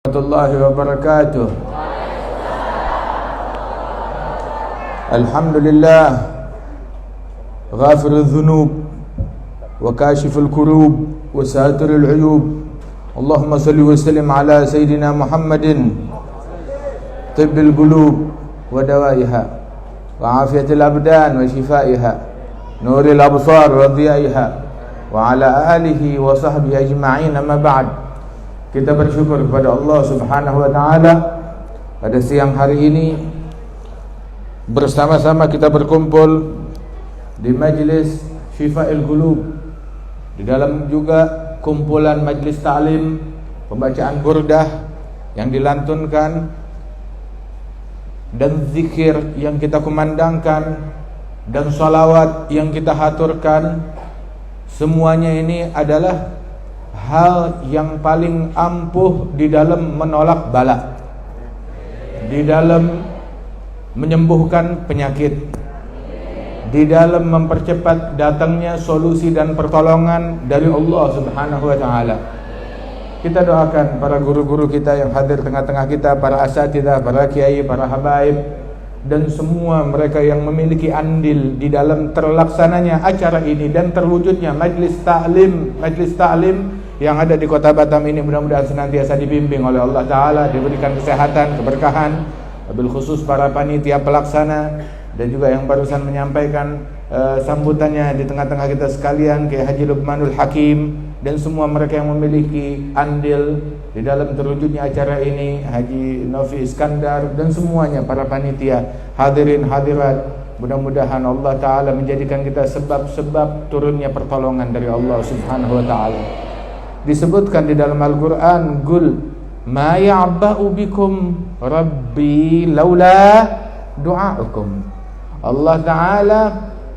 Warahmatullahi wabarakatuh. Alhamdulillah ghafirul dhunub wa kashiful kurub wa satirul uyub. Allahumma salli wa sallim ala sayyidina Muhammadin tibbil qulub wa dawaiha wa afiyatil abdan wa shifaiha nuril absar wa dhiyaiha wa ala alihi wa sahbihi ajma'in. Amma ba'd. Kita bersyukur kepada Allah Subhanahu wa taala pada siang hari ini bersama-sama kita berkumpul di Majlis Syifa'il Qulub, di dalam juga kumpulan majlis ta'lim, pembacaan burdah yang dilantunkan dan zikir yang kita kumandangkan dan salawat yang kita haturkan. Semuanya ini adalah hal yang paling ampuh di dalam menolak bala, di dalam menyembuhkan penyakit, di dalam mempercepat datangnya solusi dan pertolongan dari Allah Subhanahu wa taala. Kita doakan para guru-guru kita yang hadir tengah-tengah kita, para asatidzah, para kiai, para habaib, dan semua mereka yang memiliki andil di dalam terlaksananya acara ini dan terwujudnya majlis ta'lim yang ada di kota Batam ini. Mudah-mudahan senantiasa dibimbing oleh Allah Ta'ala, diberikan kesehatan, keberkahan, wabil khusus para panitia pelaksana dan juga yang barusan menyampaikan sambutannya di tengah-tengah kita sekalian, Kiai Haji Luqmanul Hakim, dan semua mereka yang memiliki andil di dalam terwujudnya acara ini, Haji Novi Iskandar, dan semuanya para panitia, hadirin hadirat. Mudah-mudahan Allah Ta'ala menjadikan kita sebab-sebab turunnya pertolongan dari Allah Subhanahu wa ta'ala. Disebutkan di dalam Al-Quran, Qul ma ya'ba'u bikum Rabbi laula du'a'ukum. Allah Ta'ala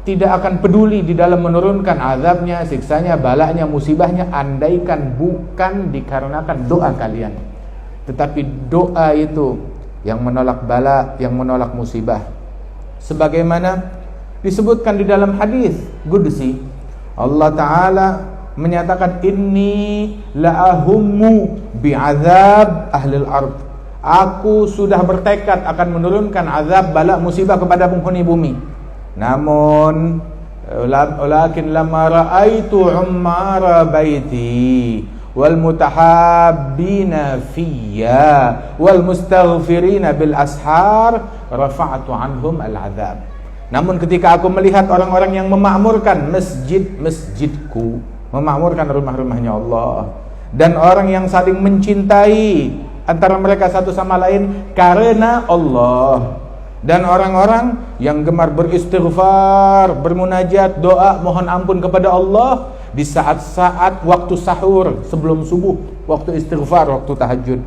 tidak akan peduli di dalam menurunkan azabnya, siksanya, balanya, musibahnya, andaikan bukan dikarenakan doa kalian. Tetapi doa itu yang menolak bala, yang menolak musibah. Sebagaimana disebutkan di dalam hadis qudsi, Allah Ta'ala menyatakan, inni la'ahummu bi'azab ahlil ard. Aku sudah bertekad akan menurunkan azab, bala, musibah kepada penghuni bumi. Namun walakin lamma ra'aitu ummara baiti wal mutahabbina fiyya wal mustaghfirina bil ashar rafa'tu anhum al azab. Namun ketika aku melihat orang-orang yang memakmurkan masjidku, memakmurkan rumah-rumahnya Allah, dan orang yang saling mencintai antara mereka satu sama lain karena Allah, dan orang-orang yang gemar beristighfar, bermunajat, doa, mohon ampun kepada Allah di saat-saat waktu sahur, sebelum subuh, waktu istighfar, waktu tahajud.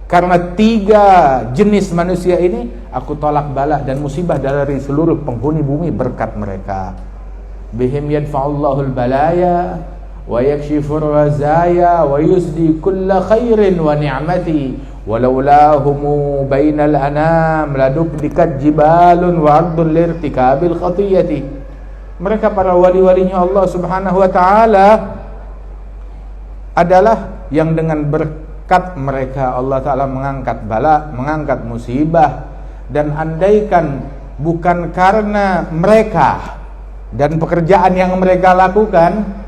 Karena tiga jenis manusia ini aku tolak bala dan musibah dari seluruh penghuni bumi berkat mereka. Bihim yadfa'ullahul balaya wa yakshifur razaya wa yusdi kulla khairin wa ni'mati walaulahu bainal anam ladukdikat jibalun wa ardun lirtikabil khatiyati. Mereka para wali-walinya Allah Subhanahu wa ta'ala adalah yang dengan berkat mereka Allah Ta'ala mengangkat bala, mengangkat musibah. Dan andaikan bukan karena mereka dan pekerjaan yang mereka lakukan,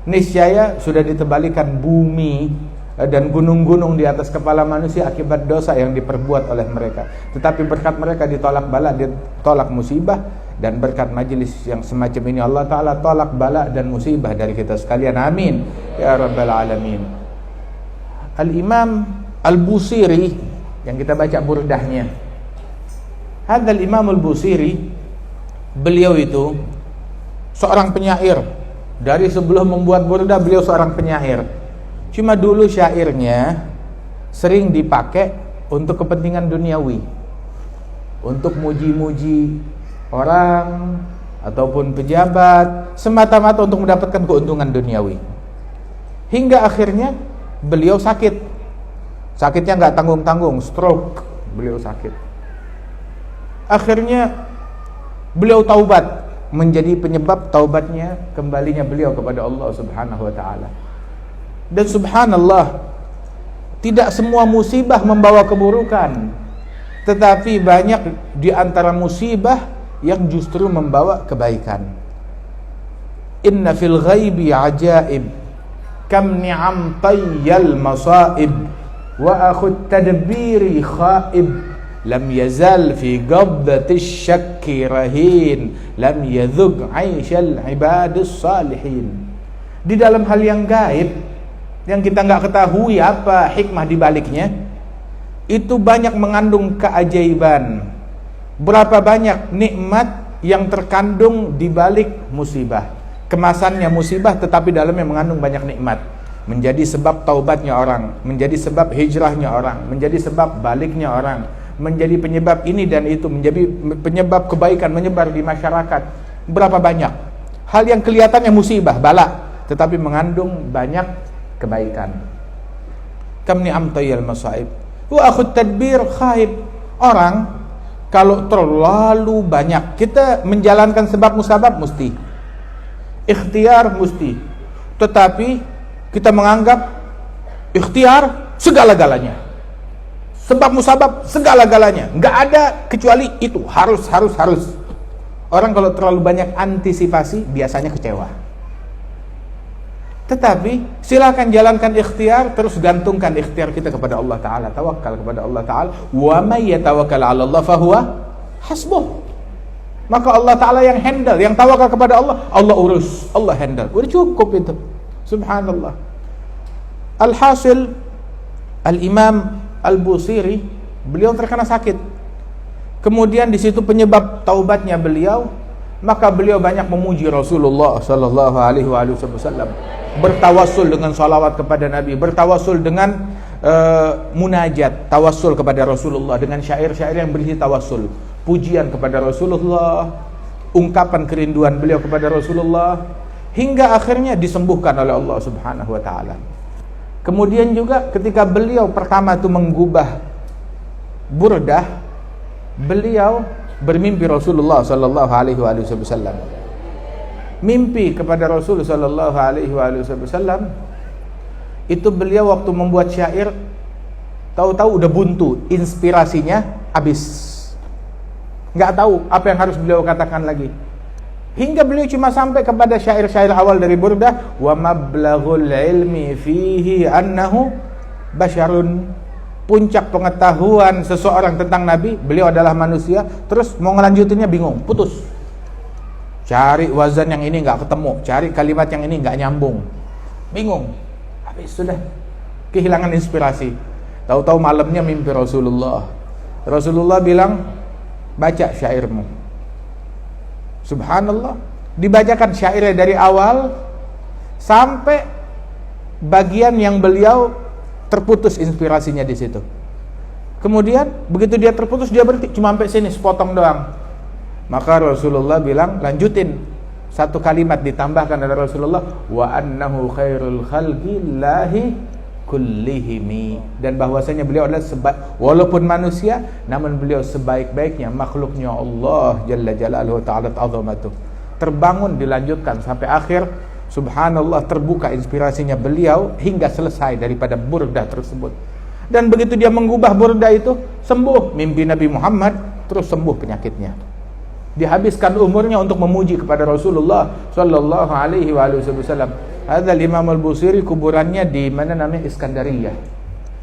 niscaya sudah ditebalikan bumi dan gunung-gunung di atas kepala manusia akibat dosa yang diperbuat oleh mereka. Tetapi berkat mereka ditolak bala, ditolak musibah, dan berkat majelis yang semacam ini Allah Ta'ala tolak bala dan musibah dari kita sekalian. Amin ya rabbal alamin. Al-Imam Al-Busiri yang kita baca burdahnya, Hadzal Imam Al-Busiri, beliau itu seorang penyair. Dari sebelum membuat burdah beliau seorang penyair. Cuma dulu syairnya sering dipakai untuk kepentingan duniawi, untuk muji-muji orang ataupun pejabat, semata-mata untuk mendapatkan keuntungan duniawi. Hingga akhirnya beliau sakit. Sakitnya nggak tanggung-tanggung, stroke, beliau sakit. Akhirnya beliau taubat, menjadi penyebab taubatnya, kembalinya beliau kepada Allah Subhanahu wa ta'ala. Dan subhanallah, Tidak semua musibah membawa keburukan, tetapi banyak di antara musibah yang justru membawa kebaikan. Inna fil ghaibi ajaib, kam ni'am tayyal masaib, wa akhut tadbiri khaib, lam yazal fi qabdatis syakki rahin, lam yadhug aishal ibadis salihin. Di dalam hal yang gaib, yang kita nggak ketahui apa hikmah di baliknya, itu banyak mengandung keajaiban. Berapa banyak nikmat yang terkandung di balik musibah. Kemasannya musibah tetapi dalamnya mengandung banyak nikmat. Menjadi sebab taubatnya orang, menjadi sebab hijrahnya orang, menjadi sebab baliknya orang, menjadi penyebab ini dan itu, menjadi penyebab kebaikan menyebar di masyarakat. Berapa banyak hal yang kelihatannya musibah, bala, tetapi mengandung banyak kebaikan. Kam ni'am tayyal masaib wa akhut tadbir khaib. Orang kalau terlalu banyak, kita menjalankan sebab musabab mesti, ikhtiar mesti, tetapi kita menganggap ikhtiar segala-galanya, sebab musabab segala-galanya, nggak ada kecuali itu, harus. Orang kalau terlalu banyak antisipasi biasanya kecewa. Tetapi silakan jalankan ikhtiar, terus gantungkan ikhtiar kita kepada Allah Ta'ala, tawakal kepada Allah Ta'ala. Wa may yatawakkal 'ala Allah fahuwa hasbuh. Maka Allah Ta'ala yang handle, yang tawakal kepada Allah, Allah urus, Allah handle. Udah cukup itu. Subhanallah. Alhasil, Al-Imam Al-Busiri, beliau terkena sakit. Kemudian di situ penyebab taubatnya beliau, maka beliau banyak memuji Rasulullah sallallahu alaihi wasallam, bertawassul dengan salawat kepada Nabi, bertawassul dengan munajat, tawassul kepada Rasulullah dengan syair-syair yang berisi tawassul, pujian kepada Rasulullah, ungkapan kerinduan beliau kepada Rasulullah, hingga akhirnya disembuhkan oleh Allah Subhanahu wa taala. Kemudian juga ketika beliau pertama itu menggubah burdah, beliau bermimpi Rasulullah sallallahu alaihi wasallam. Mimpi kepada Rasul sallallahu alaihi wasallam itu beliau waktu membuat syair, tahu-tahu udah buntu, inspirasinya habis. Enggak tahu apa yang harus beliau katakan lagi. Hingga beliau cuma sampai kepada syair-syair awal dari burdah, wa mablaghul ilmi fihi annahu basyarun. Puncak pengetahuan seseorang tentang Nabi, beliau adalah manusia. Terus mau ngelanjutinnya bingung, putus. Cari wazan yang ini nggak ketemu, cari kalimat yang ini nggak nyambung, bingung. Habis sudah kehilangan inspirasi. Tahu-tahu malamnya mimpi Rasulullah. Rasulullah bilang, baca syairmu. Subhanallah, dibacakan syairnya dari awal sampai bagian yang beliau terputus inspirasinya di situ. Kemudian begitu dia terputus, dia berhenti, cuma sampai sini, sepotong doang. Maka Rasulullah bilang, lanjutin. Satu kalimat ditambahkan dari Rasulullah, wa annahu khairul khalqillahi kullihimi. Dan bahwasanya beliau adalah walaupun manusia, namun beliau sebaik-baiknya makhluknya Allah Jalla Jalaluhu Ta'ala Ta'azamatuh. Terbangun, dilanjutkan sampai akhir. Subhanallah, terbuka inspirasinya beliau hingga selesai daripada burdah tersebut. Dan begitu dia mengubah burdah itu, sembuh mimpi Nabi Muhammad, terus sembuh penyakitnya. Dihabiskan umurnya untuk memuji kepada Rasulullah sallallahu alaihi wasallam. Hadzal Imam Al-Busiri, kuburannya di mana namanya, Iskandariyah.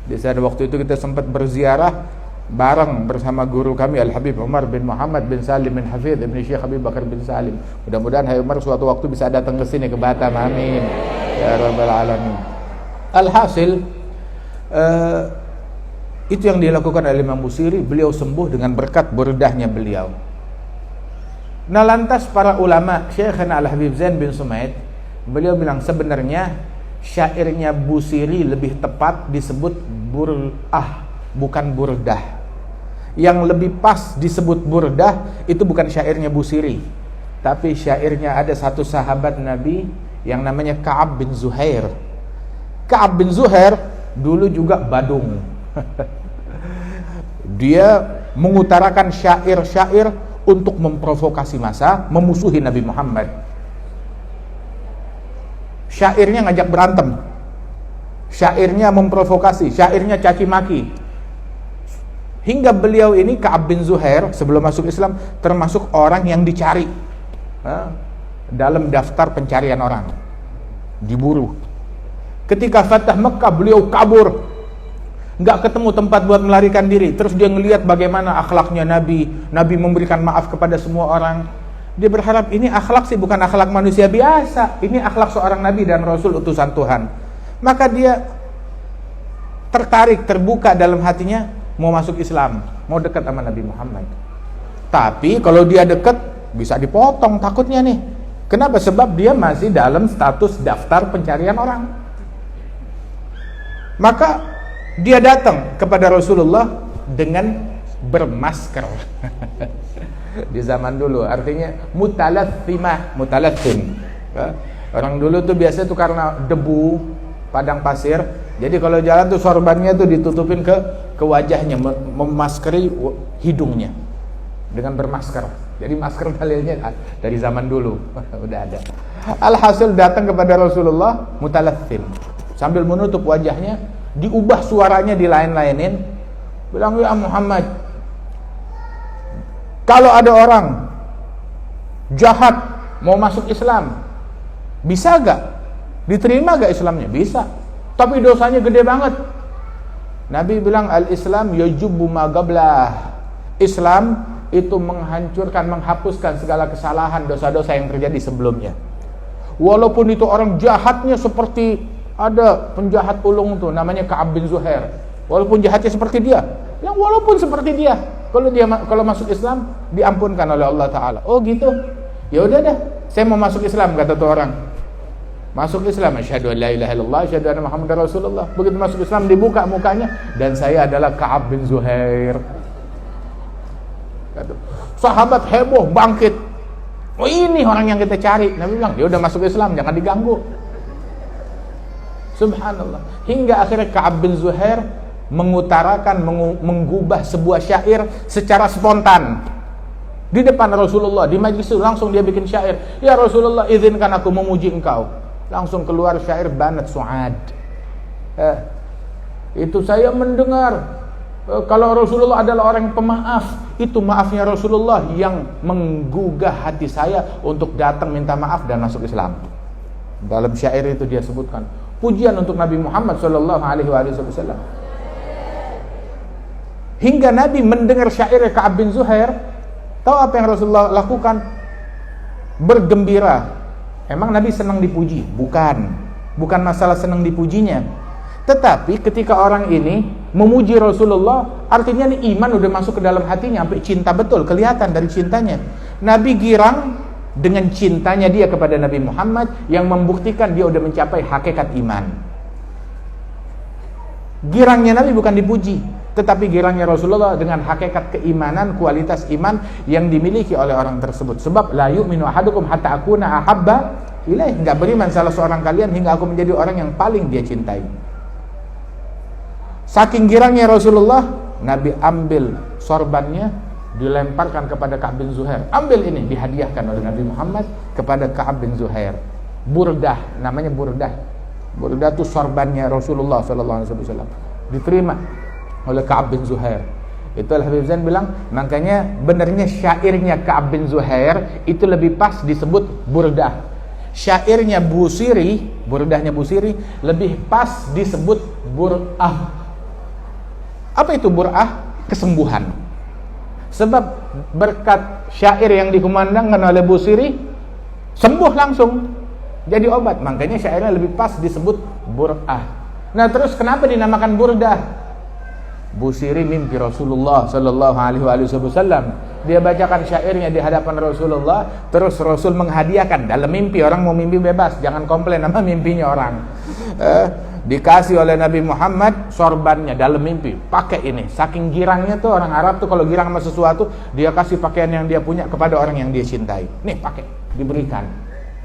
Di saat waktu itu kita sempat berziarah bareng bersama guru kami Al-Habib Umar bin Muhammad bin Salim bin Hafidh Ibn Syekh Habib Bakar bin Salim. Mudah-mudahan Hai Umar suatu waktu bisa datang ke sini, ke Batam, amin ya rabbal alamin. Alhasil, itu yang dilakukan oleh Imam Busiri. Beliau sembuh dengan berkat burdahnya beliau. Nah lantas para ulama, Syekhana Al-Habib Zain bin Sumaid, beliau bilang sebenarnya syairnya Busiri lebih tepat disebut bur'ah, bukan burdah. Yang lebih pas disebut burdah itu bukan syairnya Busiri, tapi syairnya ada satu sahabat Nabi yang namanya Ka'ab bin Zuhair. Ka'ab bin Zuhair dulu juga badung. Dia mengutarakan syair-syair untuk memprovokasi massa, memusuhi Nabi Muhammad. Syairnya ngajak berantem. Syairnya memprovokasi, syairnya caci maki. Hingga beliau ini, Ka'ab bin Zuhair, sebelum masuk Islam, termasuk orang yang dicari dalam daftar pencarian orang, diburu. Ketika Fatah Mekah, beliau kabur, nggak ketemu tempat buat melarikan diri. Terus dia ngelihat bagaimana akhlaknya Nabi memberikan maaf kepada semua orang. Dia berharap ini akhlak sih bukan akhlak manusia biasa, ini akhlak seorang Nabi dan Rasul utusan Tuhan. Maka dia tertarik, terbuka dalam hatinya, mau masuk Islam, mau dekat sama Nabi Muhammad. Tapi kalau dia dekat, bisa dipotong takutnya nih. Kenapa? Sebab dia masih dalam status daftar pencarian orang. Maka dia datang kepada Rasulullah dengan bermasker. Di zaman dulu, artinya mutalathim. Orang dulu tuh biasa tuh karena debu padang pasir, jadi kalau jalan tuh sorbannya tuh ditutupin ke wajahnya, memaskeri hidungnya dengan bermasker. Jadi masker dalilnya dari zaman dulu udah ada. Alhasil datang kepada Rasulullah mutalathim, sambil menutup wajahnya, diubah suaranya, dilain-lainin, bilang, ya Muhammad, kalau ada orang jahat mau masuk Islam, bisa gak? Diterima gak Islamnya? Bisa, tapi dosanya gede banget. Nabi bilang, al-Islam yajubbu ma qablah. Islam itu menghancurkan, menghapuskan segala kesalahan, dosa-dosa yang terjadi sebelumnya. Walaupun itu orang jahatnya seperti, ada penjahat ulung tuh namanya Ka'ab bin Zuhair, walaupun jahatnya seperti dia, yang walaupun seperti dia, kalau masuk Islam diampunkan oleh Allah Ta'ala. Oh gitu, ya udah dah, saya mau masuk Islam, kata tuh orang. Masuk Islam, asyhadu an la ilaha illallah, asyhadu anna Muhammadar Rasulullah. Begitu masuk Islam, dibuka mukanya, dan saya adalah Ka'ab bin Zuhair. Sahabat heboh, bangkit. Oh ini orang yang kita cari. Nabi bilang, ya udah masuk Islam, jangan diganggu. Subhanallah. Hingga akhirnya Ka'ab bin Zuhair mengutarakan, menggubah sebuah syair secara spontan di depan Rasulullah. Di majlis itu langsung dia bikin syair. Ya Rasulullah, izinkan aku memuji engkau. Langsung keluar syair Banat Su'ad. Itu saya mendengar, kalau Rasulullah adalah orang pemaaf, itu maafnya Rasulullah yang menggugah hati saya untuk datang minta maaf dan masuk Islam. Dalam syair itu dia sebutkan pujian untuk Nabi Muhammad sallallahu alaihi wasallam. Hingga Nabi mendengar syair Ka'ab bin Zuhair, tahu apa yang Rasulullah lakukan? Bergembira. Emang Nabi senang dipuji? Bukan masalah senang dipujinya. Tetapi ketika orang ini memuji Rasulullah, artinya nih iman udah masuk ke dalam hatinya, sampai cinta betul, kelihatan dari cintanya. Nabi girang dengan cintanya dia kepada Nabi Muhammad, yang membuktikan dia udah mencapai hakikat iman. Girangnya Nabi bukan dipuji, tetapi girangnya Rasulullah dengan hakikat keimanan, kualitas iman yang dimiliki oleh orang tersebut. Sebab la yu'minu ahadukum hatta akuna ahabba ilaih, enggak beriman salah seorang kalian hingga aku menjadi orang yang paling dia cintai. Saking girangnya Rasulullah, Nabi ambil sorbannya, dilemparkan kepada Ka'ab bin Zuhair. Ambil ini, dihadiahkan oleh Nabi Muhammad kepada Ka'ab bin Zuhair. Burdah, namanya burdah. Burdah itu sorbannya Rasulullah sallallahu alaihi wasallam. Diterima oleh Ka'ab bin Zuhair. Itulah Habib Zain bilang, makanya benarnya syairnya Ka'ab bin Zuhair itu lebih pas disebut burdah. Syairnya Busiri, burdahnya Busiri lebih pas disebut bur'ah. Apa itu bur'ah? Kesembuhan. Sebab berkat syair yang dikumandangkan oleh Busiri, sembuh langsung, jadi obat. Makanya syairnya lebih pas disebut bur'ah. Nah terus kenapa dinamakan burdah? Busiri mimpi Rasulullah sallallahu alaihi wasallam. Dia bacakan syairnya di hadapan Rasulullah, terus Rasul menghadiahkan dalam mimpi. Orang mau mimpi bebas, jangan komplain sama mimpinya orang. Dikasih oleh Nabi Muhammad sorbannya dalam mimpi, pakai ini. Saking girangnya tuh orang Arab tuh, kalau girang sama sesuatu, dia kasih pakaian yang dia punya kepada orang yang dia cintai. Nih pakai, diberikan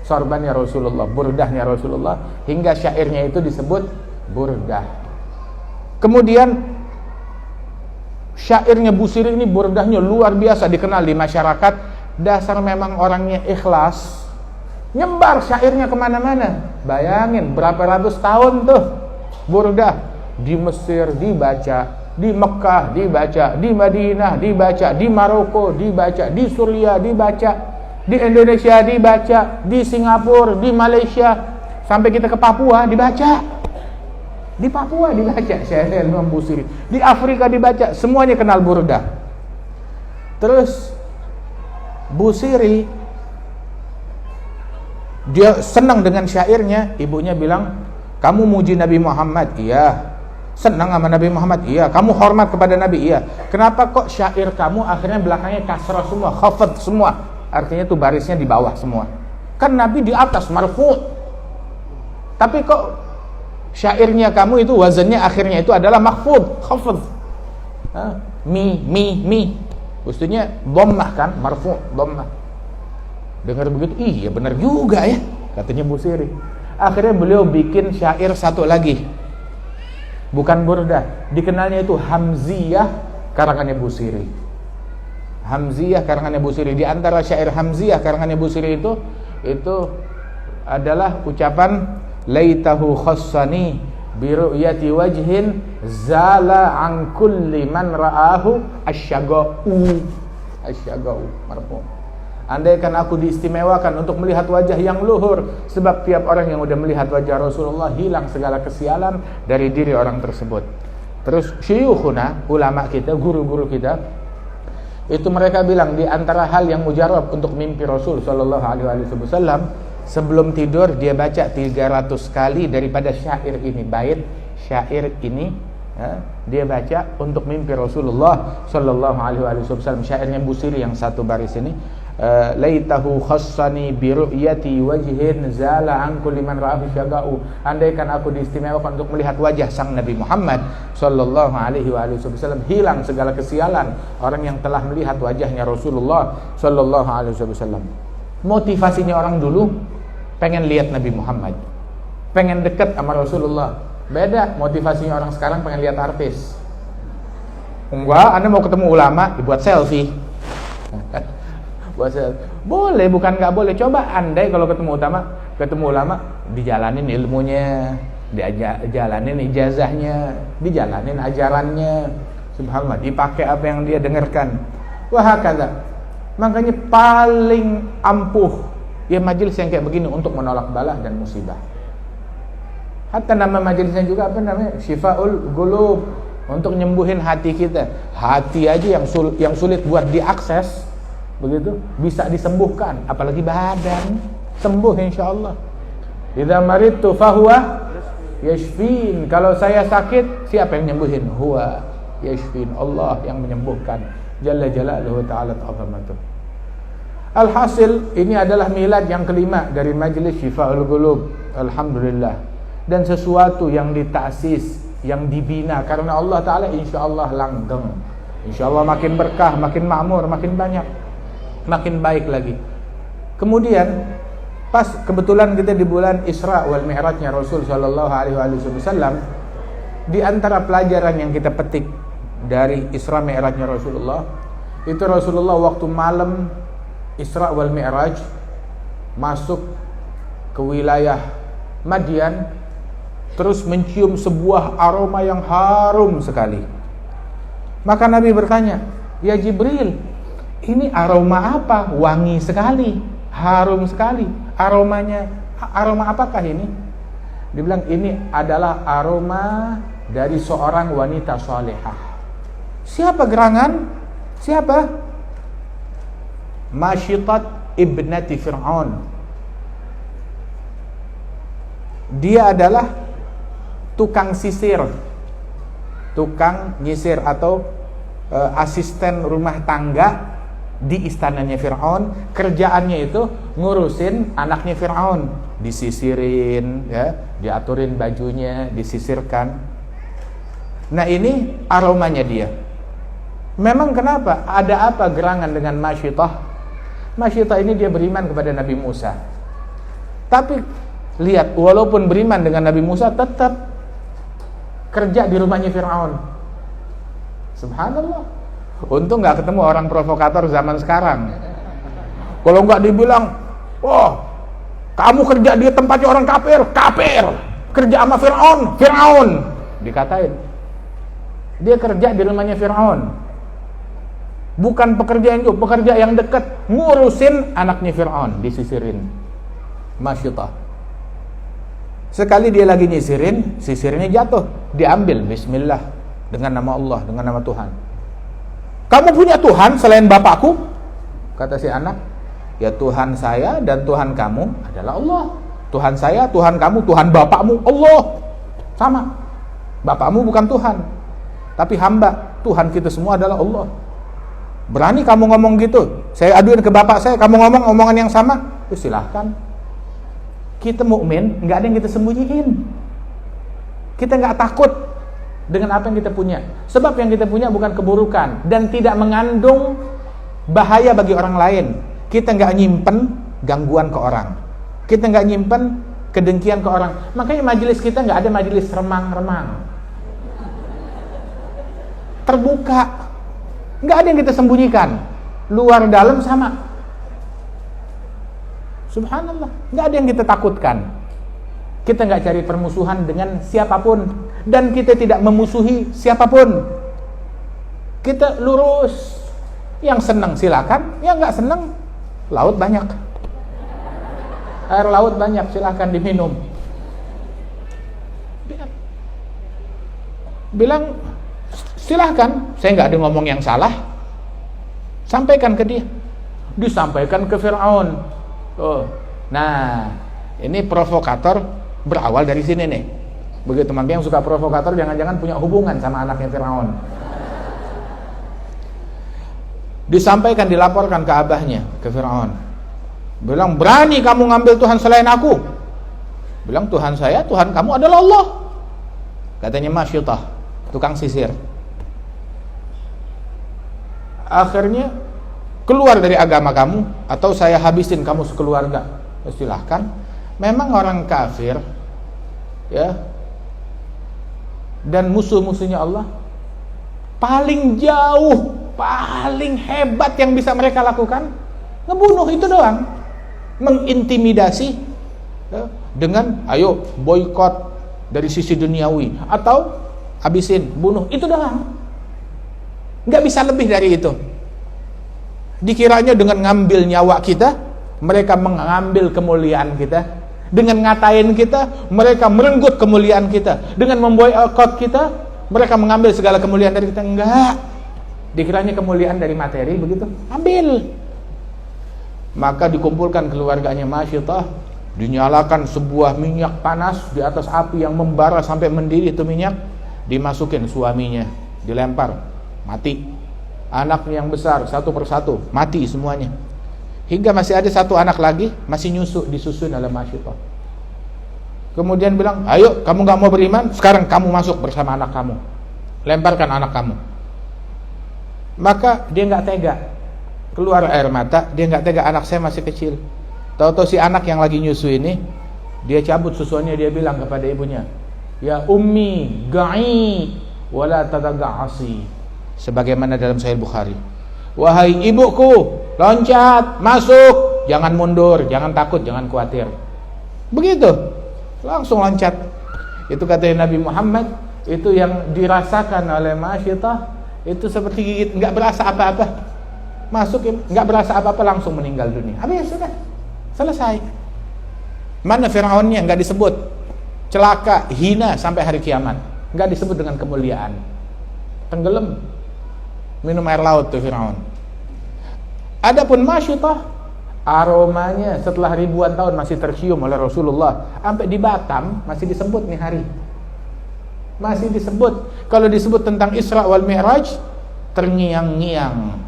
sorbannya Rasulullah, burdahnya Rasulullah, hingga syairnya itu disebut burdah. Kemudian syairnya Busiri ini, burdahnya luar biasa dikenal di masyarakat. Dasar memang orangnya ikhlas, nyebar syairnya kemana-mana. Bayangin berapa ratus tahun tuh Burdah di Mesir dibaca, di Mekah dibaca, di Madinah dibaca, di Maroko dibaca, di Suriah dibaca, di Indonesia dibaca, di Singapura, di Malaysia, sampai kita ke Papua dibaca. Di Papua dibaca Syair Imam Busiri, di Afrika dibaca, semuanya kenal Burdah. Terus Busiri dia senang dengan syairnya. Ibunya bilang, kamu muji Nabi Muhammad? Iya. Senang sama Nabi Muhammad? Iya. Kamu hormat kepada Nabi? Iya. Kenapa kok syair kamu akhirnya belakangnya kasrah semua, khafad semua? Artinya tuh barisnya di bawah semua. Kan Nabi di atas, marfu'. Tapi kok syairnya kamu itu wazannya akhirnya itu adalah makhfud, khafad. Mi. Mestinya dhammah kan, marfu', dhammah. Dengar begitu, iya benar juga ya, katanya Busiri. Akhirnya beliau bikin syair satu lagi. Bukan Burdah, dikenalnya itu Hamziyah, karangannya Busiri. Hamziyah karangannya Busiri. Di antara syair Hamziyah karangannya Busiri itu adalah ucapan laitahu khassani bi ru'yati wajhin zala an kulli man ra'ahu asyagau marfu'. Andaikan aku diistimewakan untuk melihat wajah yang luhur, sebab tiap orang yang udah melihat wajah Rasulullah hilang segala kesialan dari diri orang tersebut. Terus syuyukhuna, ulama kita, guru-guru kita, itu mereka bilang di antara hal yang mujarab untuk mimpi Rasul sallallahu alaihi wasallam, sebelum tidur dia baca 300 kali daripada syair ini, bait syair ini dia baca untuk mimpi Rasulullah sallallahu alaihi wasallam. Syairnya Busiri yang satu baris ini, laitahu khassani bi ru'yati wajhin zala an kulli man ra'ahu syaga'u. Andaikan aku diistimewakan untuk melihat wajah sang Nabi Muhammad sallallahu alaihi wasallam, hilang segala kesialan orang yang telah melihat wajahnya Rasulullah sallallahu alaihi wasallam. Motivasinya orang dulu pengen lihat Nabi Muhammad, pengen dekat sama Rasulullah. Beda motivasinya orang sekarang, pengen lihat artis. Enggak, Anda mau ketemu ulama, dibuat selfie. Boleh, bukan nggak boleh. Coba andai kalau ketemu ulama dijalanin ilmunya, dijalanin ijazahnya, dijalanin ajarannya, subhanallah, dipakai apa yang dia dengarkan. Wahakala. Makanya paling ampuh ya majelis yang kayak begini untuk menolak bala dan musibah. Hatta nama majelisnya juga apa namanya? Syifaul Qulub, untuk nyembuhin hati kita. Hati aja yang sulit buat diakses, begitu, bisa disembuhkan, apalagi badan. Sembuh insyaallah. Idza maridtu fahuwa yashfin. Kalau saya sakit, siapa yang nyembuhin? Huwa yashfin. Allah yang menyembuhkan. Jalla jalaluhu ta'ala ta'zamatuh. Alhasil, ini adalah milad yang kelima dari Majelis Syifaul Qulub. Alhamdulillah. Dan sesuatu yang ditaksis, yang dibina karena Allah Ta'ala, insyaallah langgeng, insyaallah makin berkah, makin makmur, makin banyak, makin baik lagi. Kemudian pas kebetulan kita di bulan Isra wal Mi'rajnya Rasul sallallahu alaihi wasallam, di antara pelajaran yang kita petik dari Isra Mi'rajnya Rasulullah, itu Rasulullah waktu malam Isra wal Mi'raj masuk ke wilayah Madian, terus mencium sebuah aroma yang harum sekali. Maka Nabi bertanya, "Ya Jibril, ini aroma apa? Wangi sekali, harum sekali. Aromanya, aroma apakah ini?" Dia bilang, "Ini adalah aroma dari seorang wanita salihah." Siapa gerangan? Siapa? Masyitat ibnati Fir'aun. Dia adalah tukang sisir, tukang nyisir atau asisten rumah tangga di istananya Fir'aun. Kerjaannya itu ngurusin anaknya Fir'aun, disisirin, ya, diaturin bajunya, disisirkan. Nah ini aromanya dia. Memang kenapa? Ada apa gerangan dengan Masyitah? Masyitah ini dia beriman kepada Nabi Musa. Tapi lihat, walaupun beriman dengan Nabi Musa, tetap kerja di rumahnya Fir'aun. Subhanallah. Untung gak ketemu orang provokator zaman sekarang. Kalau gak dibilang, "Oh, kamu kerja di tempatnya orang kafir, kafir, kerja sama Fir'aun dikatain. Dia kerja di rumahnya Fir'aun. Bukan pekerja yang jauh, pekerja yang dekat, ngurusin anaknya Fir'aun, disisirin. Masyaallah. Sekali dia lagi nyisirin, sisirnya jatuh, diambil, bismillah, dengan nama Allah, dengan nama Tuhan. Kamu punya Tuhan selain bapakku? Kata si anak, ya Tuhan saya dan Tuhan kamu adalah Allah. Tuhan saya, Tuhan kamu, Tuhan bapakmu Allah. Sama. Bapakmu bukan Tuhan, tapi hamba. Tuhan kita semua adalah Allah. Berani kamu ngomong gitu? Saya aduin ke bapak saya, kamu ngomong omongan yang sama? Silahkan. Kita mukmin, nggak ada yang kita sembunyiin. Kita nggak takut dengan apa yang kita punya. Sebab yang kita punya bukan keburukan dan tidak mengandung bahaya bagi orang lain. Kita nggak nyimpen gangguan ke orang. Kita nggak nyimpen kedengkian ke orang. Makanya majelis kita nggak ada majelis remang-remang. Terbuka. Nggak ada yang kita sembunyikan. Luar dalam sama. Subhanallah, nggak ada yang kita takutkan. Kita nggak cari permusuhan dengan siapapun, dan kita tidak memusuhi siapapun. Kita lurus. Yang senang silakan, yang nggak senang, laut banyak, air laut banyak, silakan diminum. Bilang silahkan, saya nggak ada ngomong yang salah. Sampaikan ke dia. Disampaikan ke Fir'aun. Oh, nah ini provokator berawal dari sini nih. Begitu teman yang suka provokator jangan-jangan punya hubungan sama anaknya Fir'aun. Disampaikan, dilaporkan ke abahnya, ke Fir'aun. Bilang, berani kamu ngambil Tuhan selain aku? Bilang, Tuhan saya, Tuhan kamu adalah Allah. Katanya Masyitah, tukang sisir. Akhirnya keluar dari agama kamu, atau saya habisin kamu sekeluarga. Silahkan. Memang orang kafir, ya, dan musuh-musuhnya Allah, paling jauh, paling hebat yang bisa mereka lakukan, ngebunuh, itu doang. Mengintimidasi, ya, dengan ayo boykot dari sisi duniawi, atau habisin, bunuh, itu doang. Nggak bisa lebih dari itu. Dikiranya dengan ngambil nyawa kita, mereka mengambil kemuliaan kita. Dengan ngatain kita, mereka merenggut kemuliaan kita. Dengan memboikot kita, mereka mengambil segala kemuliaan dari kita. Enggak. Dikiranya kemuliaan dari materi, begitu, ambil. Maka dikumpulkan keluarganya Masyitah, dinyalakan sebuah minyak panas di atas api yang membara sampai mendidih itu minyak, dimasukin suaminya, dilempar, mati. Anaknya yang besar satu persatu mati semuanya, hingga masih ada satu anak lagi masih disusun oleh Masyitah. Kemudian bilang, ayo kamu gak mau beriman, sekarang kamu masuk bersama anak kamu, lemparkan anak kamu. Maka dia gak tega, keluar air mata, dia gak tega, anak saya masih kecil. Tahu-tahu si anak yang lagi nyusu ini, dia cabut susuannya, dia bilang kepada ibunya, ya ummi ga'i wala tadaga'asi. Sebagaimana dalam Sahih Bukhari, wahai ibuku, loncat, masuk, jangan mundur, jangan takut, jangan khawatir. Begitu, langsung loncat. Itu kata Nabi Muhammad, itu yang dirasakan oleh Masyitah, itu seperti gigit, nggak berasa apa-apa. Masuk, nggak berasa apa-apa, langsung meninggal dunia. Habis, sudah selesai. Mana Fir'aunnya nggak disebut, celaka, hina sampai hari kiamat, nggak disebut dengan kemuliaan, tenggelam. Minum air laut tuh Fir'aun. Adapun Masyitah, aromanya setelah ribuan tahun masih tercium oleh Rasulullah. Sampai di Batam masih disebut nih hari. Masih disebut. Kalau disebut tentang Isra wal Mi'raj, terngiang-ngiang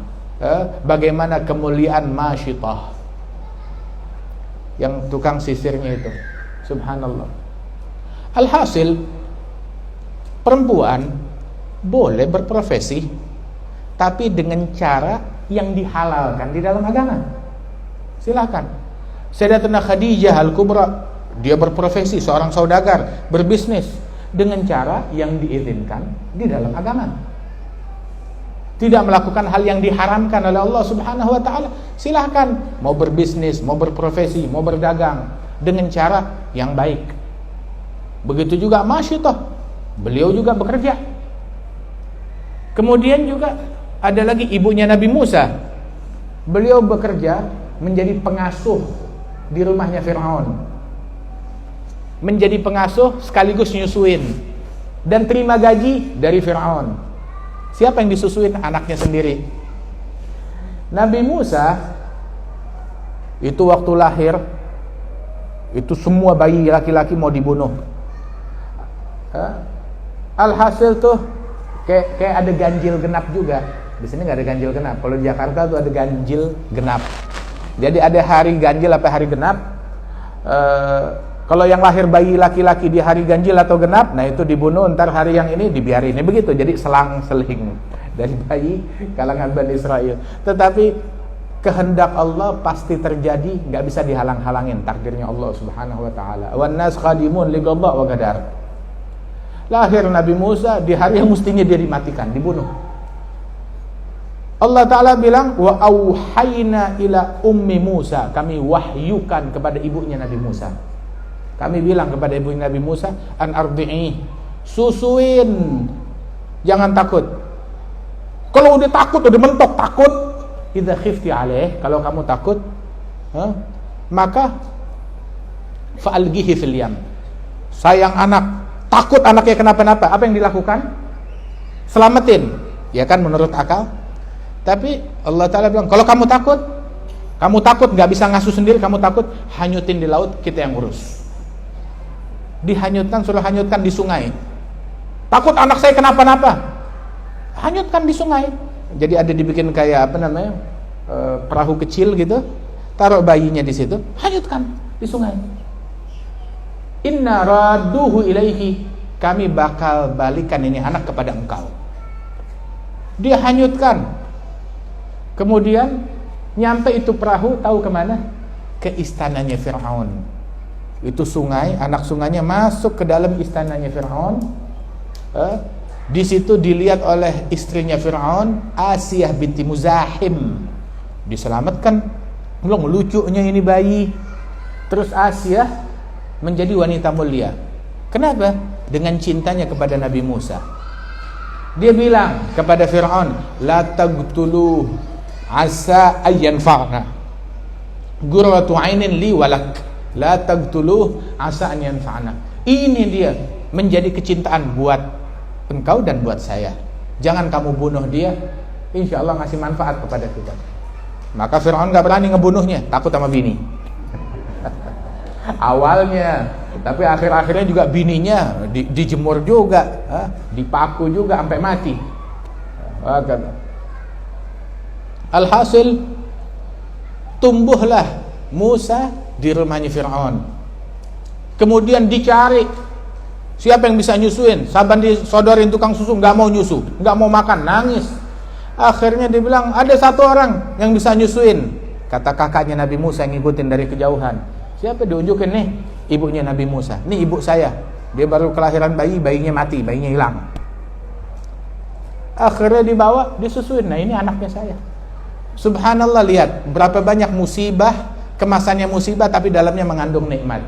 bagaimana kemuliaan Masyitah, yang tukang sisirnya itu. Subhanallah. Alhasil, perempuan boleh berprofesi, tapi dengan cara yang dihalalkan di dalam agama. Silakan. Sayyidatuna Khadijah Al-Kubra, dia berprofesi seorang saudagar, berbisnis dengan cara yang diizinkan di dalam agama. Tidak melakukan hal yang diharamkan oleh Allah Subhanahu wa taala. Silakan mau berbisnis, mau berprofesi, mau berdagang dengan cara yang baik. Begitu juga Masyitah, beliau juga bekerja. Kemudian juga ada lagi ibunya Nabi Musa, beliau bekerja menjadi pengasuh di rumahnya Fir'aun, menjadi pengasuh sekaligus nyusuin, dan terima gaji dari Fir'aun. Siapa yang disusuin? Anaknya sendiri. Nabi Musa itu waktu lahir, itu semua bayi laki-laki mau dibunuh. Alhasil tuh kayak ada ganjil genap juga. Di sini nggak ada ganjil genap. Kalau di Jakarta tuh ada ganjil genap. Jadi ada hari ganjil apa hari genap. Kalau yang lahir bayi laki-laki di hari ganjil atau genap, nah itu dibunuh. Ntar hari yang ini dibiarin. Ini begitu. Jadi selang-seling dari bayi kalangan Bani Israel. Tetapi kehendak Allah pasti terjadi, nggak bisa dihalang-halangin takdirnya Allah Subhanahu wa taala. Wan nas qadimun li qada wa qadar. Lahir Nabi Musa di hari yang mestinya dia dimatikan, dibunuh. Allah Ta'ala bilang, wa auhayna ila ummi Musa, kami wahyukan kepada ibunya Nabi Musa. Kami bilang kepada ibunya Nabi Musa, an ardi'i, susuin, jangan takut. Kalau udah takut, udah mentok takut, idza khifti alaih, kalau kamu takut, maka fa'algihi fil yam. Sayang anak, takut anaknya kenapa-napa, apa yang dilakukan? Selamatin, ya kan, menurut akal. Tapi Allah Ta'ala bilang, kalau kamu takut gak bisa ngasuh sendiri, kamu takut, hanyutin di laut, kita yang urus. Dihanyutkan, suruh hanyutkan di sungai. Takut anak saya kenapa-napa, hanyutkan di sungai. Jadi ada dibikin kayak apa namanya, perahu kecil gitu, taruh bayinya di situ, hanyutkan di sungai. Inna raduhu ilaihi, kami bakal balikan ini anak kepada engkau. Dia hanyutkan. Kemudian nyampe itu perahu, tahu kemana? Ke istananya Fir'aun. Itu sungai, anak sungainya masuk ke dalam istananya Fir'aun. Di situ dilihat oleh istrinya Fir'aun, Asiyah binti Muzahim, diselamatkan. Belum lucunya ini bayi. Terus Asiyah menjadi wanita mulia. Kenapa? Dengan cintanya kepada Nabi Musa. Dia bilang kepada Fir'aun, la taqtuluh asa ayyanfa'na, gurratu 'ainin li walak, la taqtuluh asa an yanfa'na. Ini dia menjadi kecintaan buat engkau dan buat saya. Jangan kamu bunuh dia, insya Allah ngasih manfaat kepada kita. Maka Fir'aun gak berani ngebunuhnya, takut sama bini. Awalnya, tapi akhir-akhirnya juga bininya dijemur juga, dipaku juga sampai mati. Alhasil tumbuhlah Musa di rumahnya Fir'aun. Kemudian dicari siapa yang bisa nyusuin. Saban disodorin tukang susu, nggak mau nyusu, nggak mau makan, nangis. Akhirnya dibilang ada satu orang yang bisa nyusuin. Kata kakaknya Nabi Musa yang ngikutin dari kejauhan. Siapa? Diunjukin nih ibunya Nabi Musa. Nih ibu saya. Dia baru kelahiran bayi, bayinya mati, bayinya hilang. Akhirnya dibawa, disusuin. Nah ini anaknya saya. Subhanallah, lihat berapa banyak musibah, kemasannya musibah tapi dalamnya mengandung nikmat.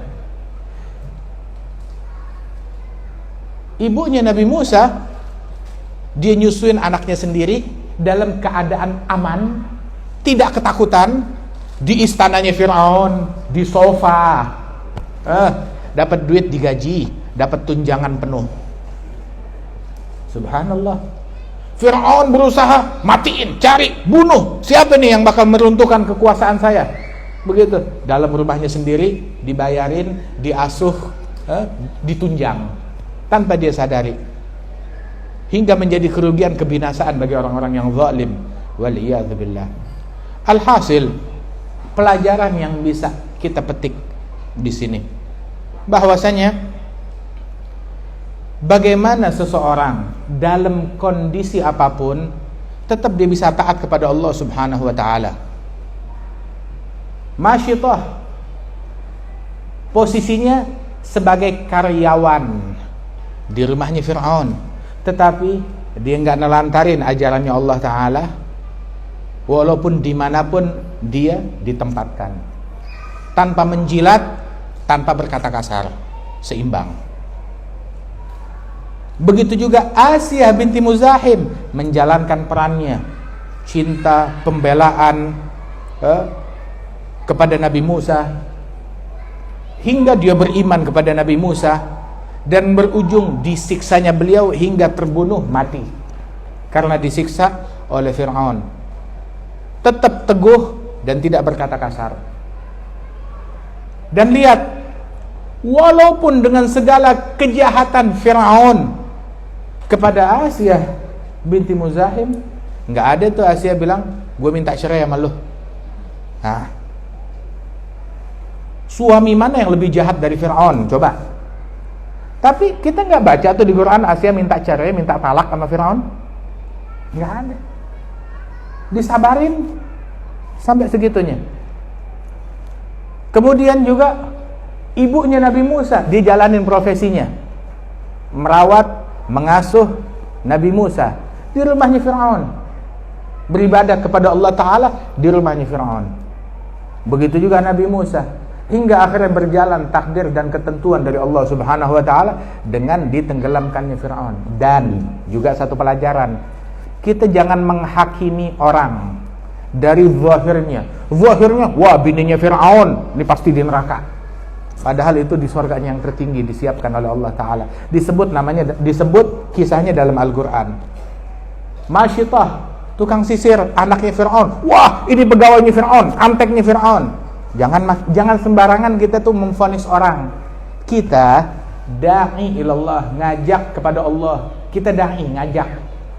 Ibunya Nabi Musa, dia nyusuin anaknya sendiri dalam keadaan aman, tidak ketakutan, di istananya Fir'aun, di sofa, dapat duit digaji, dapat tunjangan penuh. Subhanallah. Fir'aun berusaha matiin, cari, bunuh. Siapa nih yang bakal meruntuhkan kekuasaan saya? Begitu. Dalam rumahnya sendiri dibayarin, diasuh, ditunjang tanpa dia sadari, hingga menjadi kerugian, kebinasaan bagi orang-orang yang zalim. Waliyadzubillah. Alhasil, pelajaran yang bisa kita petik di sini, bahwasanya bagaimana seseorang dalam kondisi apapun tetap dia bisa taat kepada Allah Subhanahu wa taala. Masyitah posisinya sebagai karyawan di rumahnya Fir'aun, tetapi dia enggak nelantarin ajarannya Allah Ta'ala walaupun dimanapun dia ditempatkan, tanpa menjilat, tanpa berkata kasar, seimbang. Begitu juga Asia binti Muzahim menjalankan perannya, cinta, pembelaan kepada Nabi Musa, hingga dia beriman kepada Nabi Musa, dan berujung disiksanya beliau hingga terbunuh mati karena disiksa oleh Fir'aun. Tetap teguh dan tidak berkata kasar. Dan lihat, walaupun dengan segala kejahatan Fir'aun kepada Asia binti Muzahim, nggak ada tuh Asia bilang, gue minta cerai sama lu. Nah, suami mana yang lebih jahat dari Fir'aun? Coba. Tapi kita nggak baca tuh di Quran Asia minta cerai, minta talak sama Fir'aun. Nggak ada. Disabarin sampai segitunya. Kemudian juga ibunya Nabi Musa dijalanin profesinya, merawat, mengasuh Nabi Musa di rumahnya Fir'aun, beribadah kepada Allah Ta'ala di rumahnya Fir'aun. Begitu juga Nabi Musa, hingga akhirnya berjalan takdir dan ketentuan dari Allah Subhanahu wa Ta'ala dengan ditenggelamkannya Fir'aun. Dan juga satu pelajaran, kita jangan menghakimi orang dari zahirnya. Zahirnya, wah bininya Fir'aun, ini pasti di neraka. Padahal itu di surganya yang tertinggi disiapkan oleh Allah Ta'ala. Disebut kisahnya dalam Al-Quran. Masyitah, tukang sisir, anaknya Fir'aun. Wah, ini pegawainya Fir'aun, anteknya Fir'aun. Jangan sembarangan kita tuh memvonis orang. Kita da'i ilallah, ngajak kepada Allah. Kita da'i, ngajak,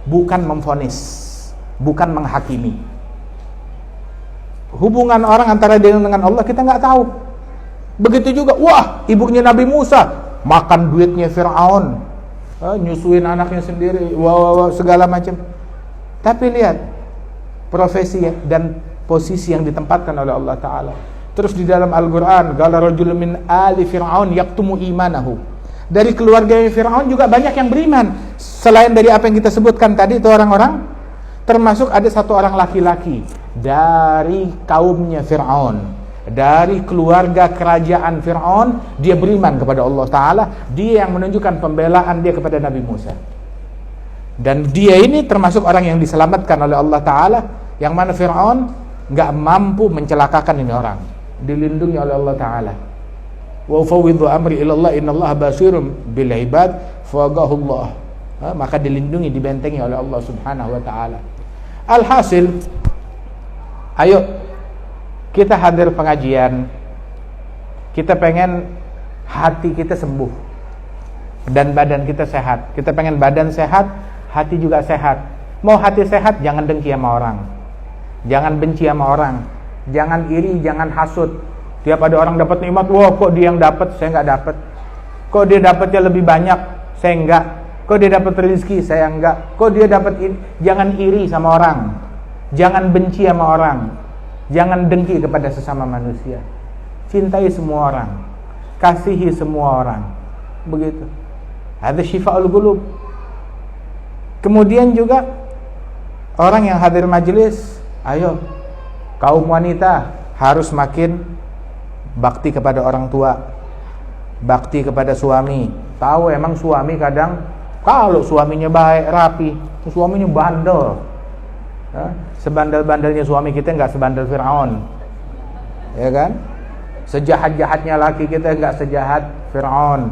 bukan memvonis, bukan menghakimi. Hubungan orang antara dia dengan Allah kita nggak tahu. Begitu juga, wah ibunya Nabi Musa makan duitnya Fir'aun, nyusuin anaknya sendiri, wah segala macam. Tapi lihat profesi dan posisi yang ditempatkan oleh Allah Ta'ala. Terus di dalam Al-Quran, qala rajulun min ali Fir'aun yaktumu imanahu. Dari keluarganya Fir'aun juga banyak yang beriman. Selain dari apa yang kita sebutkan tadi itu orang-orang, termasuk ada satu orang laki-laki dari kaumnya Fir'aun, dari keluarga kerajaan Fir'aun, dia beriman kepada Allah Ta'ala. Dia yang menunjukkan pembelaan dia kepada Nabi Musa. Dan dia ini termasuk orang yang diselamatkan oleh Allah Ta'ala, yang mana Fir'aun gak mampu mencelakakan ini orang, dilindungi oleh Allah Ta'ala. Wa fawwidhu amri ilallah innallaha basirum bil ibad fawaqahullah. Maka dilindungi, dibentengi oleh Allah Subhanahu wa Ta'ala. Alhasil, ayo kita hadir pengajian, kita pengen hati kita sembuh dan badan kita sehat. Kita pengen badan sehat, hati juga sehat. Mau hati sehat, jangan dengki sama orang, jangan benci sama orang, jangan iri, jangan hasut. Tiap ada orang dapat nikmat, wah kok dia yang dapat, saya nggak dapat. Kok dia dapatnya lebih banyak, saya enggak. Kok dia dapat rezeki, saya enggak. Kok dia dapat ini. Jangan iri sama orang, jangan benci sama orang, jangan dengki kepada sesama manusia. Cintai semua orang, kasihi semua orang. Begitu. Ada syifa'ul qulub. Kemudian juga orang yang hadir majelis, ayo kaum wanita harus makin bakti kepada orang tua, bakti kepada suami. Tahu emang suami kadang kalau suaminya baik, rapi, suaminya bandel. Sebandel-bandelnya suami kita nggak sebandel Fir'aun, ya kan? Sejahat-jahatnya laki kita nggak sejahat Fir'aun.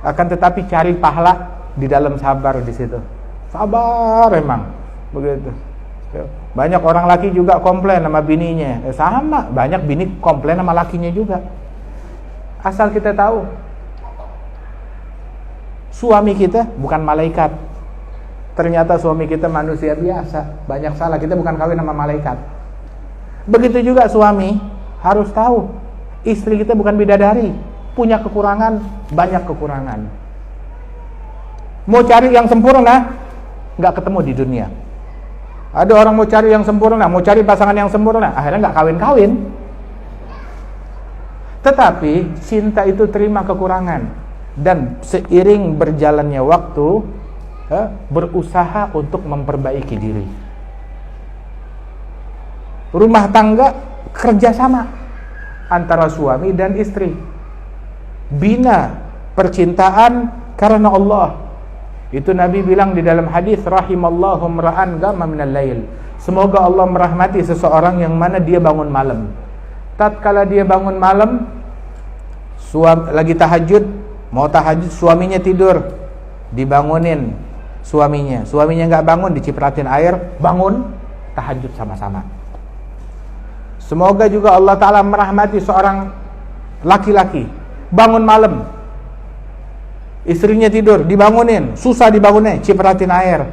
Akan tetapi cari pahala di dalam sabar di situ. Sabar emang, begitu. Banyak orang laki juga komplain sama bininya, sama banyak bini komplain sama lakinya juga. Asal kita tahu, suami kita bukan malaikat. Ternyata suami kita manusia biasa, banyak salah. Kita bukan kawin sama malaikat. Begitu juga suami harus tahu, istri kita bukan bidadari, punya kekurangan, banyak kekurangan. Mau cari yang sempurna, nggak ketemu di dunia. Ada orang mau cari yang sempurna, mau cari pasangan yang sempurna, akhirnya nggak kawin-kawin. Tetapi cinta itu terima kekurangan, dan seiring berjalannya waktu, berusaha untuk memperbaiki diri. Rumah tangga kerjasama antara suami dan istri, bina percintaan karena Allah, Itu Nabi bilang di dalam hadis, rahimallahu mra'an qama minal lail. Semoga Allah merahmati seseorang yang mana dia bangun malam. Tatkala dia bangun malam, lagi tahajud, mau tahajud, suaminya tidur, dibangunin suaminya nggak bangun, dicipratin air, bangun, tahajud sama-sama. Semoga juga Allah Ta'ala merahmati seorang laki-laki, bangun malam, istrinya tidur, dibangunin, susah dibangunnya, cipratin air,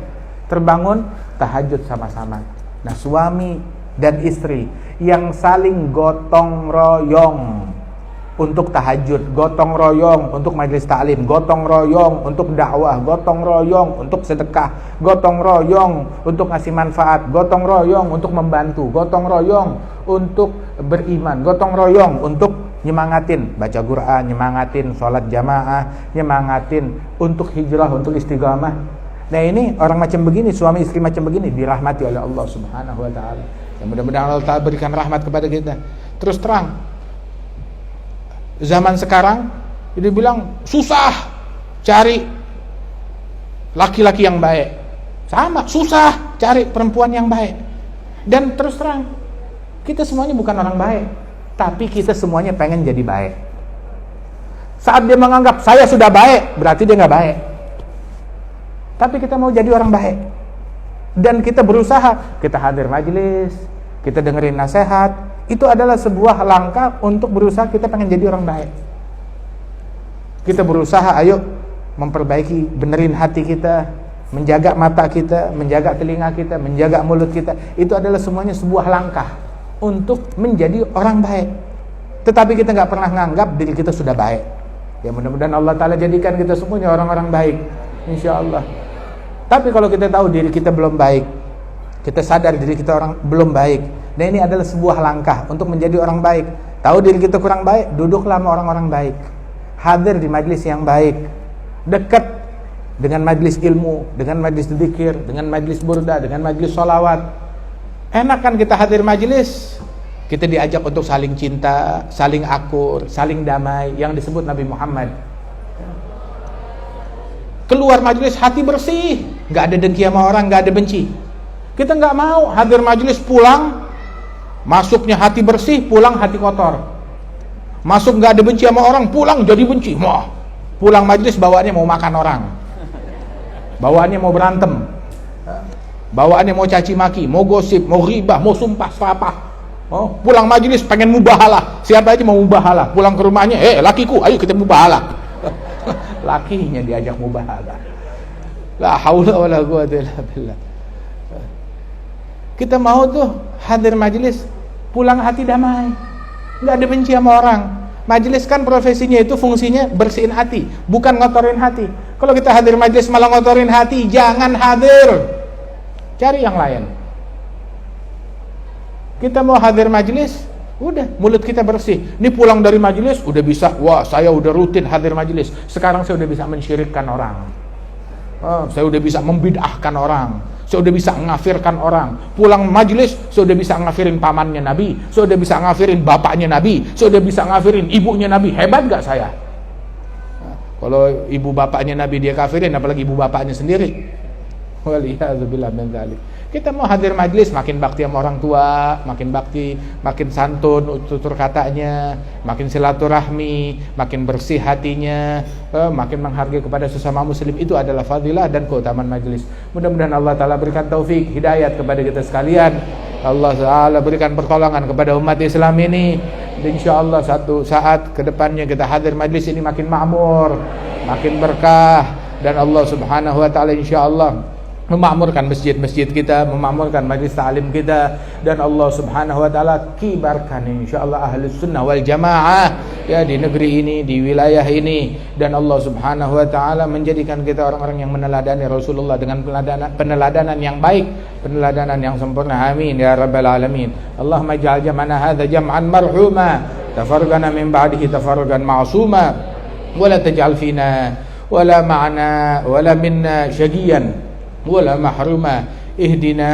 terbangun, tahajud sama-sama. Nah, suami dan istri yang saling gotong royong untuk tahajud, gotong royong untuk majelis taklim, gotong royong untuk dakwah, gotong royong untuk sedekah, gotong royong untuk ngasih manfaat, gotong royong untuk membantu, gotong royong untuk beriman, gotong royong untuk nyemangatin baca Quran, nyemangatin sholat jamaah, nyemangatin untuk hijrah, untuk istiqamah. Nah, ini orang macam begini, suami istri macam begini dirahmati oleh Allah Subhanahu wa taala. Yang mudah-mudahan Allah Ta'ala berikan rahmat kepada kita. Terus terang, zaman sekarang dia bilang susah cari laki-laki yang baik, sama susah cari perempuan yang baik. Dan terus terang, kita semuanya bukan orang baik, tapi kita semuanya pengen jadi baik. Saat dia menganggap saya sudah baik, berarti dia nggak baik. Tapi kita mau jadi orang baik, dan kita berusaha, kita hadir majelis, kita dengerin nasihat. Itu adalah sebuah langkah untuk berusaha kita pengen jadi orang baik. Kita berusaha, ayo memperbaiki, benerin hati kita, menjaga mata kita, menjaga telinga kita, menjaga mulut kita. Itu adalah semuanya sebuah langkah untuk menjadi orang baik. Tetapi kita nggak pernah nganggap diri kita sudah baik. Ya, mudah-mudahan Allah Ta'ala jadikan kita semuanya orang-orang baik, insya Allah. Tapi kalau kita tahu diri kita belum baik, kita sadar diri kita belum baik, dan ini adalah sebuah langkah untuk menjadi orang baik. Tahu diri kita kurang baik, duduklah sama orang-orang baik, hadir di majlis yang baik, dekat dengan majlis ilmu, dengan majlis dzikir, dengan majlis burda, dengan majlis sholawat. Enak kan kita hadir majlis, kita diajak untuk saling cinta, saling akur, saling damai, yang disebut Nabi Muhammad. Keluar majelis hati bersih, nggak ada dengki sama orang, nggak ada benci. Kita nggak mau hadir majelis, pulang masuknya hati bersih, pulang hati kotor. Masuk nggak ada benci sama orang, pulang jadi benci. Pulang majelis bawaannya mau makan orang, bawaannya mau berantem, bawaannya mau caci maki, mau gosip, mau ghibah, mau sumpah serapah. Pulang majelis pengen mubahalah, siapa aja mau mubahalah. Pulang ke rumahnya, lakiku, ayo kita mubahalah. Lakinya diajak mubahalah. La haula wala quwwata illa billah. Kita mau tuh hadir majelis, pulang hati damai, nggak ada benci sama orang. Majelis kan profesinya itu, fungsinya bersihin hati, bukan ngotorin hati. Kalau kita hadir majelis malah ngotorin hati, jangan hadir, cari yang lain. Kita mau hadir majelis, udah mulut kita bersih. Ini pulang dari majelis udah bisa, wah saya udah rutin hadir majelis. Sekarang saya udah bisa mensyirikkan orang. Saya udah bisa membid'ahkan orang. Saya udah bisa ngafirkan orang. Pulang majelis, saya udah bisa ngafirin pamannya Nabi. Saya udah bisa ngafirin bapaknya Nabi. Saya udah bisa ngafirin ibunya Nabi. Hebat gak saya? Kalau ibu bapaknya Nabi dia kafirin, apalagi ibu bapaknya sendiri. Waliyadzubillah min dzalik. Kita mau hadir majlis, makin bakti sama orang tua, makin bakti, makin santun tutur katanya, makin silaturahmi, makin bersih hatinya, makin menghargai kepada sesama muslim. Itu adalah fadilah dan keutamaan majlis. Mudah-mudahan Allah Ta'ala berikan taufik, hidayat kepada kita sekalian. Allah Ta'ala berikan pertolongan kepada umat Islam ini. InsyaAllah satu saat ke depannya kita hadir majlis ini makin makmur, makin berkah, dan Allah Subhanahu Wa Ta'ala insyaAllah memakmurkan masjid-masjid kita, memakmurkan majlis ta'lim kita, dan Allah Subhanahu wa taala kibarkan insyaallah ahli sunnah wal jamaah ya di negeri ini, di wilayah ini, dan Allah Subhanahu wa taala menjadikan kita orang-orang yang meneladani Rasulullah dengan peneladanan yang baik, peneladanan yang sempurna. Amin ya rabbal alamin. Allahumma ij'al jam'ana hadza jam'an marhuma, tafarraqana min ba'dihi tafarruqan ma'suma, wa la taj'al fina wala ma'ana wala minna syaqiyan wala mahruma, ihdina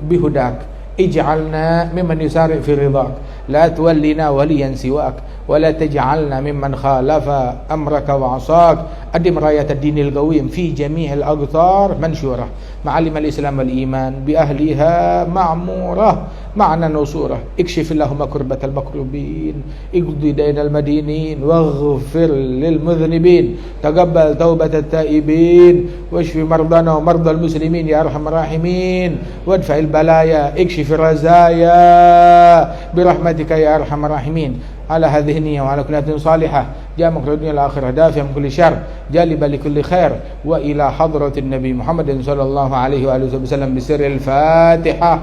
bihudak, ij'alna mimman yusari fi ridak, la tuwallina waliyan siwak, wa la taj'alna mimman khalafa amraka wa asak. أدم راية الدين القويم في جميع الأقطار منشورة، معالم الإسلام والإيمان بأهلها معمورة معنا نصورة. اكشف اللهم كربة المكروبين، اقضي دين المدينين، واغفر للمذنبين، تقبل توبة التائبين، واشف مرضانا ومرضى المسلمين يا أرحم الراحمين، وادفع البلايا، اكشف الرزايا برحمتك يا أرحم الراحمين. على هذه النية وعلى كل نية صالحة جاء مكر الدنيا الآخرة دافع من كل شر جالبا لكل خير، وإلى حضرة النبي محمد صلى الله عليه وآله وسلم بسر الفاتحة.